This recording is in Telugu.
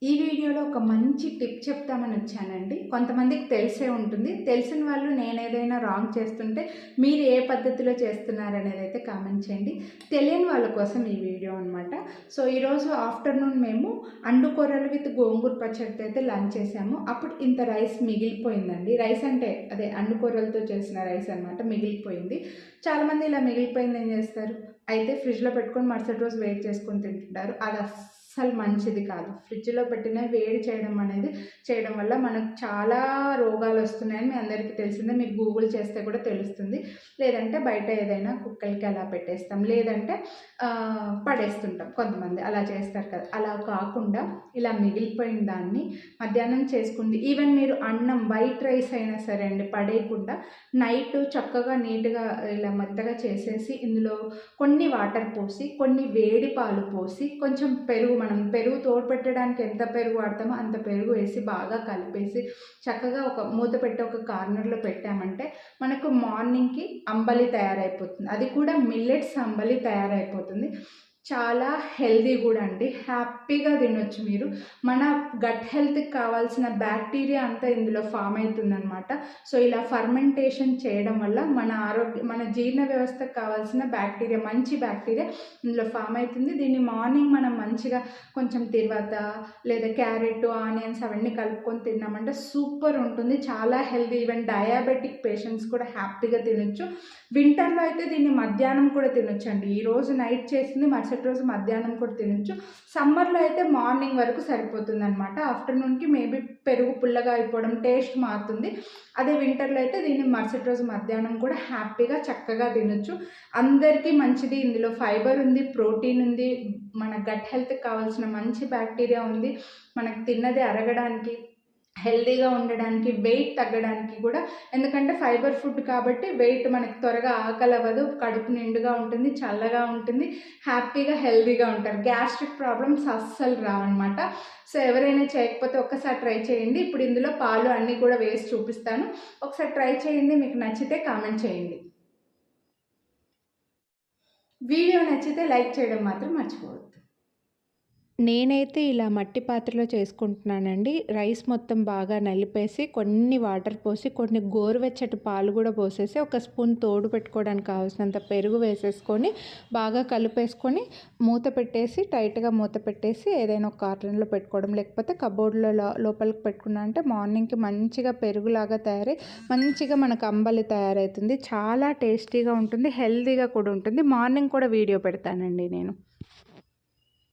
ఈ వీడియోలో ఒక మంచి టిప్ చెప్తామని వచ్చానండి. కొంతమందికి తెలిసే ఉంటుంది. తెలిసిన వాళ్ళు నేనేదైనా రాంగ్ చేస్తుంటే మీరు ఏ పద్ధతిలో చేస్తున్నారనేదైతే కామెంట్ చేయండి. తెలియని వాళ్ళ కోసం ఈ వీడియో అనమాట. సో ఈరోజు ఆఫ్టర్నూన్ మేము అండుకూరలు విత్ గోంగూర పచ్చడితో అయితే లంచ్ చేసాము. అప్పుడు ఇంత రైస్ మిగిలిపోయిందండి. రైస్ అంటే అదే అండుకూరలతో చేసిన రైస్ అనమాట, మిగిలిపోయింది. చాలామంది ఇలా మిగిలిపోయింది ఏం చేస్తారు, అయితే ఫ్రిడ్జ్లో పెట్టుకొని మరుసటి రోజు వేడి చేసుకొని తింటుంటారు. అది అస్సలు మంచిది కాదు. ఫ్రిడ్జ్లో పెట్టిన వేడి చేయడం వల్ల మనకు చాలా రోగాలు వస్తున్నాయని మీ అందరికీ తెలిసిందే. మీరు గూగుల్ చేస్తే కూడా తెలుస్తుంది. లేదంటే బయట ఏదైనా కుక్కలకి అలా పెట్టేస్తాం, లేదంటే పడేస్తుంటాం. కొంతమంది అలా చేస్తారు కదా. అలా కాకుండా ఇలా మిగిలిపోయిన దాన్ని మధ్యాహ్నం చేసుకుంది. ఈవెన్ మీరు అన్నం వైట్ రైస్ అయినా సరే అండి, పడేయకుండా నైట్ చక్కగా నీట్గా ఇలా మెత్తగా చేసేసి ఇందులో కొన్ని వాటర్ పోసి, కొన్ని వేడి పాలు పోసి, కొంచెం పెరుగు, మనం పెరుగు తోడు పెట్టడానికి ఎంత పెరుగు వాడతామో అంత పెరుగు వేసి బాగా కలిపేసి చక్కగా ఒక మూత పెట్టి ఒక కార్నర్లో పెట్టామంటే మనకు మార్నింగ్కి అంబలి తయారైపోతుంది. అది కూడా మిల్లెట్స్ అంబలి తయారైపోతుంది. చాలా హెల్దీ కూడా అండి. హ్యాపీగా తినొచ్చు మీరు. మన గట్ హెల్త్కి కావాల్సిన బ్యాక్టీరియా అంతా ఇందులో ఫామ్ అవుతుందన్నమాట. సో ఇలా ఫర్మెంటేషన్ చేయడం వల్ల మన జీర్ణ వ్యవస్థకు కావాల్సిన బ్యాక్టీరియా, మంచి బ్యాక్టీరియా ఇందులో ఫామ్ అవుతుంది. దీన్ని మార్నింగ్ మనం మంచిగా కొంచెం తిరువాత లేదా క్యారెట్, ఆనియన్స్ అవన్నీ కలుపుకొని తిన్నామంటే సూపర్ ఉంటుంది. చాలా హెల్దీ. ఈవెన్ డయాబెటిక్ పేషెంట్స్ కూడా హ్యాపీగా తినొచ్చు. వింటర్లో అయితే దీన్ని మధ్యాహ్నం కూడా తినొచ్చండి. ఈరోజు నైట్ చేసింది మరుసటి రోజు మధ్యాహ్నం కూడా తినొచ్చు. సమ్మర్లో అయితే మార్నింగ్ వరకు సరిపోతుంది అనమాట. ఆఫ్టర్నూన్కి మేబీ పెరుగు పుల్లగా అయిపోవడం, టేస్ట్ మారుతుంది. అదే వింటర్లో అయితే దీన్ని మరుసటి రోజు మధ్యాహ్నం కూడా హ్యాపీగా చక్కగా తినొచ్చు. అందరికీ మంచిది. ఇందులో ఫైబర్ ఉంది, ప్రోటీన్ ఉంది, మన గట్ హెల్త్కి కావాల్సిన మంచి బ్యాక్టీరియా ఉంది. మనకు తిన్నది అరగడానికి, హెల్దీగా ఉండడానికి, వెయిట్ తగ్గడానికి కూడా. ఎందుకంటే ఫైబర్ ఫుడ్ కాబట్టి వెయిట్ మనకి త్వరగా ఆకలి అవ్వదు, కడుపు నిండుగా ఉంటుంది, చల్లగా ఉంటుంది, హ్యాపీగా హెల్దీగా ఉంటారు. గ్యాస్ట్రిక్ ప్రాబ్లమ్స్ అస్సలు రావన్నమాట. సో ఎవరైనా చేయకపోతే ఒక్కసారి ట్రై చేయండి. ఇప్పుడు ఇందులో పాలు అన్నీ కూడా వేసి చూపిస్తాను. ఒకసారి ట్రై చేయండి. మీకు నచ్చితే కామెంట్ చేయండి. వీడియో నచ్చితే లైక్ చేయడం మాత్రం మర్చిపోవద్దు. నేనైతే ఇలా మట్టి పాత్రలో చేసుకుంటున్నానండి. రైస్ మొత్తం బాగా నలిపేసి, కొన్ని వాటర్ పోసి, కొన్ని గోరువెచ్చటి పాలు కూడా పోసేసి, ఒక స్పూన్ తోడు పెట్టుకోవడానికి కావాల్సినంత పెరుగు వేసేసుకొని బాగా కలిపేసుకొని మూత పెట్టేసి, టైట్గా మూత పెట్టేసి ఏదైనా ఒక కార్నర్లో పెట్టుకోవడం, లేకపోతే కబోర్డ్లో లోపలికి పెట్టుకున్నా అంటే మార్నింగ్కి మంచిగా పెరుగులాగా తయారై మంచిగా మనకు అంబలి తయారవుతుంది. చాలా టేస్టీగా ఉంటుంది, హెల్తీగా కూడా ఉంటుంది. మార్నింగ్ కూడా వీడియో పెడతానండి నేను.